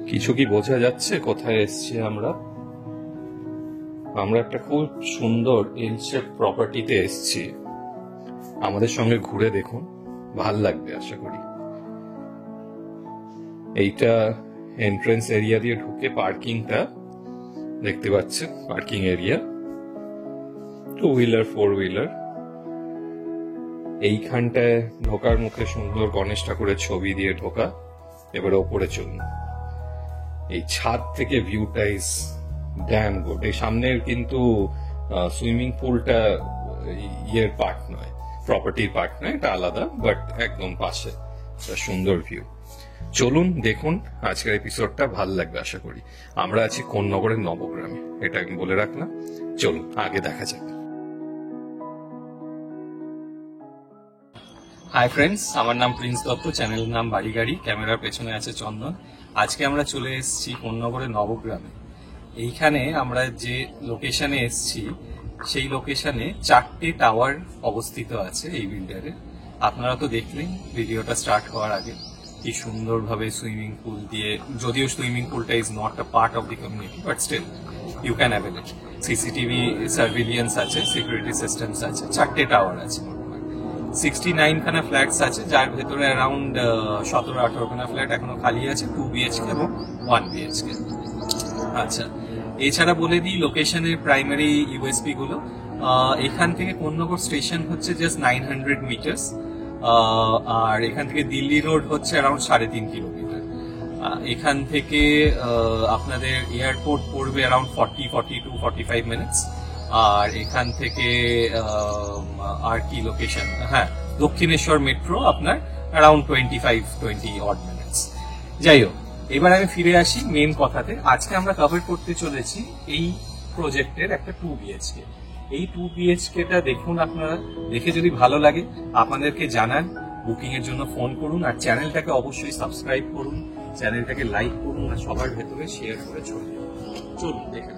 কিছু কি বোঝা যাচ্ছে কোথায় এসছি আমরা? আমরা একটা খুব সুন্দর এল শেপ প্রপার্টিতে এসছি। আমাদের সঙ্গে ঘুরে দেখুন, ভাল লাগবে আশা করি। এইটা এন্ট্রেন্স এরিয়া দিয়ে ঢুকে পার্কিংটা দেখতে পাচ্ছেন, পার্কিং এরিয়া, 2 হুইলার 4 হুইলার। এইখানটায় ঢোকার মুখে সুন্দর গণেশ ঠাকুরের ছবি দিয়ে ঢোকা। এবারে ওপরে চলুন। এই ছাদ থেকে ভিউটা ইজ ড্যাম গুড। এই সামনের কিন্তু সুইমিং পুলটা ইয়ের পার্ট নয়, প্রপার্টির পার্ট নয়, এটা আলাদা, বাট একদম পাশে সুন্দর ভিউ। চলুন দেখুন, আজকের এপিসোডটা ভাল লাগবে আশা করি। আমরা আছি কোন্নগরের নবগ্রামে, এটা আমি বলে রাখলাম। চলুন আগে দেখা যাক। হাই ফ্রেন্ডস, আমার নাম প্রিন্স দত্ত, চ্যানেলের নাম বাড়ি গাড়ি, ক্যামেরার পেছনে আছে চন্দন। আজকে আমরা চলে এসেছি কোন্নগরের নবগ্রামে। এইখানে আমরা যে লোকেশনে এসেছি সেই লোকেশনে 4টে টাওয়ার অবস্থিত আছে এই বিল্ডারে। আপনারা তো দেখলেন ভিডিওটা স্টার্ট হওয়ার আগে কি সুন্দরভাবে সুইমিং পুল দিয়ে, যদিও সুইমিং পুলটা is not a part of the community, but still you can avail it. CCTV surveillance আছে, সিকিউরিটি সিস্টেমস আছে, 4টে টাওয়ার আছে। 69 খানা ফ্ল্যাটস আছে, যার ভেতরে অ্যারাউন্ড 17-18 খানা ফ্ল্যাট এখনো খালি আছে, 2 BHK এবং 1 BHK। আচ্ছা, এছাড়া বলে দিই লোকেশনের প্রাইমারি ইউএসপি গুলো। এখান থেকে কোন্নগর স্টেশন হচ্ছে জাস্ট 900 মিটার্স, আর এখান থেকে দিল্লি রোড হচ্ছে অ্যারাউন্ড 3.5 কিলোমিটার। এখান থেকে আপনাদের এয়ারপোর্ট পড়বে অ্যারাউন্ড 40-45 মিনিটস। আর এখান থেকে আর কি লোকেশন, হ্যাঁ, দক্ষিণেশ্বর মেট্রো আপনার অ্যারাউন্ড 25-20 অড মিনিটস। যাই হোক, এবার আমি ফিরে আসি মেন কথাতে। আজকে আমরা কভার করতে চলেছি এই প্রজেক্টের একটা 2 BHK। এই 2 BHKটা দেখুন, আপনারা দেখে যদি ভালো লাগে আপনাদেরকে জানান, বুকিং এর জন্য ফোন করুন, আর চ্যানেলটাকে অবশ্যই সাবস্ক্রাইব করুন, চ্যানেলটাকে লাইক করুন, আর সবার ভেতরে শেয়ার করে চলুন দেখে।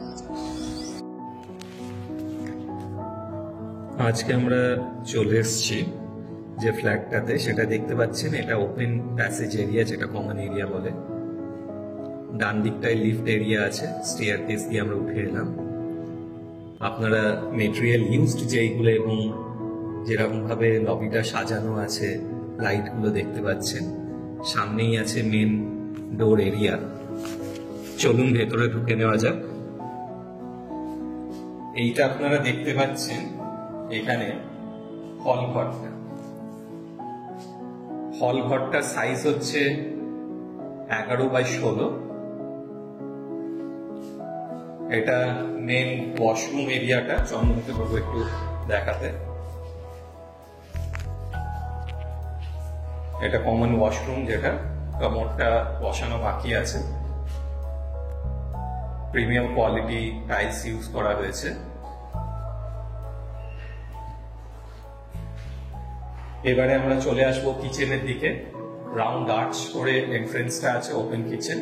আজকে আমরা চলে এসেছি যে ফ্ল্যাটটাতে, সেটা দেখতে পাচ্ছেন, এটা ওপেন প্যাসেজ এরিয়া, যেটা কমন এরিয়া বলে। ডান দিকটায় লিফট এরিয়া আছে, স্টেয়ার কেস দিয়ে আমরা উঠে এলাম। আপনারা মেটেরিয়াল ইউজড যেইগুলো এবং যেরকম ভাবে লবিটা সাজানো আছে, লাইট গুলো দেখতে পাচ্ছেন। সামনেই আছে মেন ডোর এরিয়া। চলুন ভেতরে ঢুকে নেওয়া যাক। এইটা আপনারা দেখতে পাচ্ছেন, এখানে হল ঘরটা। হল ঘরটার সাইজ হচ্ছে 11x16। এটা মেন ওয়াশরুম এরিয়াটা। চন্দনকে বলবো একটু দেখাতে। এটা কমন ওয়াশরুম, যেটা কমোডটা বসানো বাকি আছে। প্রিমিয়াম কোয়ালিটি টাইলস ইউজ করা হয়েছে। এবারে আমরা চলে আসবো কিচেনের দিকে। রাউন্ড আর্চ করে এন্ট্রেন্সটা আছে, ওপেন কিচেন।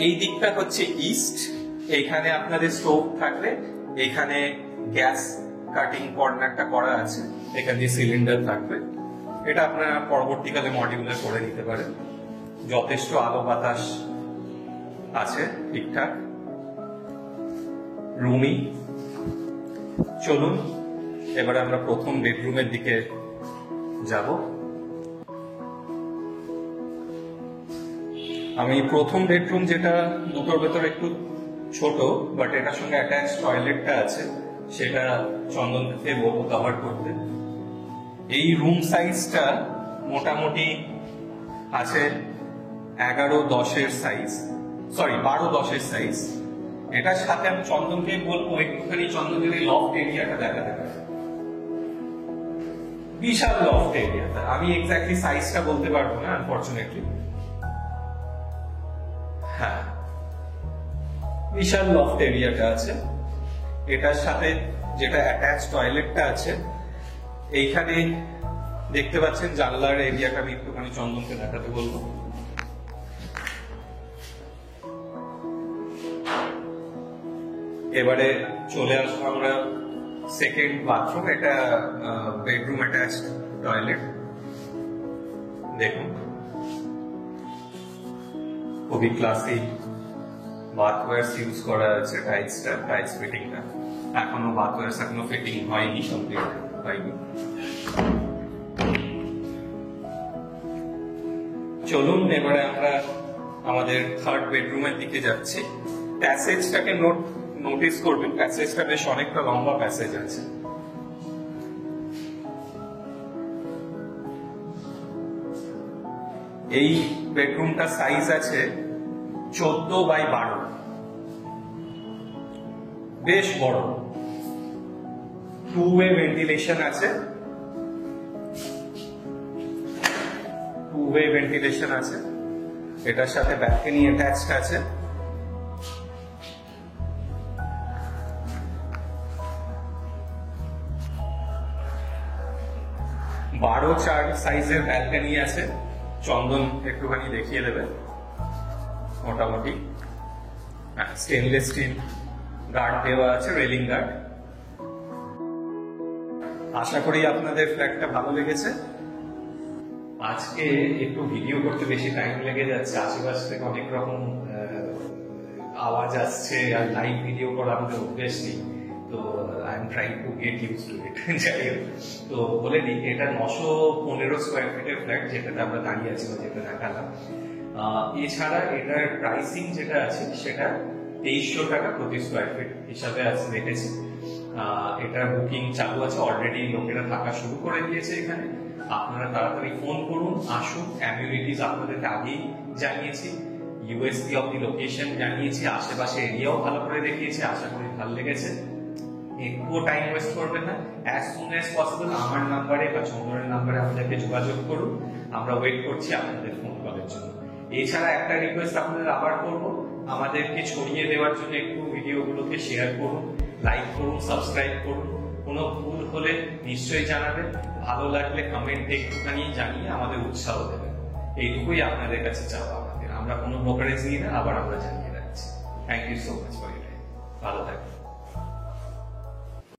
এই দিকটা হচ্ছে ইস্ট। এইখানে আপনাদের স্টোভ থাকবে, এখানে গ্যাস কাটিং কর্নারটা করা আছে, এখানে সিলিন্ডার থাকবে। এটা আপনারা পরবর্তীকালে মডিউলার করে নিতে পারেন। যথেষ্ট আলো বাতাস আছে, ঠিকঠাক রুমই। চলুন এবারে আমরা প্রথম বেডরুমের দিকে যাব। আমি প্রথম বেডরুম, যেটা দুটোর ভেতর একটু ছোট, বাট এটার সঙ্গে অ্যাটাচ টয়লেটটা আছে, সেটা চন্দনকে বলবো কভার করতে। এই রুম সাইজটা মোটামুটি আছে 11-10 সাইজ, সরি 12-10 সাইজ। এটার সাথে আমি চন্দনকে বলবো একটুখানি চন্দনের এই লফট এরিয়াটা দেখাতে পারে। বিশাল লফট এরিয়াটা, আমি এক্স্যাক্টলি সাইজটা বলতে পারবো না আনফরচুনেটলি। হ্যাঁ, বিশাল লফট এরিয়াটা আছে। এটার সাথে যেটা অ্যাটাচ টয়লেটটা আছে, এইখানে দেখতে পাচ্ছেন জানলার এরিয়াটা। আমি একটুখানি চন্দনকে দেখাতে বলবো। এবারে চলে আসবো আমরা সেকেন্ড বাথরুম। এটা বেডরুম অ্যাটাচড টয়লেট। দেখুন খুবই ক্লাসিক বাথওয়্যার্স ইউজ করা আছে, টাইলস ফিটিংটা এখনো বাথওয়্যার্স এখনো ফিটিং হয়নি, কমপ্লিট হয়নি। চলুন এবারে আমরা আমাদের থার্ড বেডরুমের দিকে যাচ্ছি। প্যাসেজটাকে নোটিস করবেন, প্যাসেজটা বেশ অনেকটা লম্বা প্যাসেজ আছে। এই বেডরুমটা সাইজ আছে 14x12, বেশ বড়। 2-way ভেন্টিলেশন আছে, 2-way ভেন্টিলেশন আছে। এটার সাথে ব্যালকনি অ্যাটাচড আছে। বারো 4 সাইজের ব্যালকনি আছে, চন্দন একটুখানি দেখিয়ে দেবে। মোটামুটি স্টেনলেস স্টিল গার্ড দেওয়া আছে, রেলিং গার্ড। আশা করি আপনাদের ফ্ল্যাটটা ভালো লেগেছে। আজকে একটু ভিডিও করতে বেশি টাইম লেগে যাচ্ছে, আশেপাশ থেকে অনেক রকম আওয়াজ আসছে, আর লাইভ ভিডিও করা আমাদের অভ্যেস নেই, তো I am trying to get use to it. যাই হোক, তো বলে দিই এটা 915 স্কোয়ার ফিটের ফ্ল্যাট, যেটাতে আমরা দাঁড়িয়ে আছি বা যেটা দেখালাম। এছাড়া এটার প্রাইসিং যেটা আছে সেটা 2300 টাকা প্রতি স্কোয়ার ফিট হিসাবে আছে রেখেছি। এটার বুকিং চালু আছে, অলরেডি লোকেরা থাকা শুরু করে দিয়েছে এখানে। আপনারা তাড়াতাড়ি ফোন করুন, আসুন। অ্যামিউনিটিস আপনাদেরকে আগেই জানিয়েছি, ইউএসপি অফ দি লোকেশন জানিয়েছি, আশেপাশে এরিয়াও ভালো করে দেখিয়েছি। আশা করি ভালো লেগেছে। একটুও টাইম ওয়েস্ট করবেন না, অ্যাজ সুন অ্যাজ পসিবল আমার নাম্বারে বা চন্দনের নাম্বারে আমাদেরকে যোগাযোগ করুন। আমরা ওয়েট করছি আপনাদের ফোন কলের জন্য। এছাড়া একটা রিকোয়েস্ট আপনাদের আবার করব, আমাদেরকে ছড়িয়ে দেওয়ার জন্য একটু ভিডিওগুলোকে শেয়ার করুন, লাইক করুন, সাবস্ক্রাইব করুন। কোনো ভুল হলে নিশ্চয়ই জানাবেন, ভালো লাগলে কমেন্টে একটুখানি জানিয়ে আমাদের উৎসাহ দেবেন। এইটুকুই আপনাদের কাছে চাওয়া আমাদের। আমরা কোনো ব্রোকারেজ নিই না, আবার আমরা জানিয়ে রাখছি। Thank you so much for it. ভালো থাকবেন।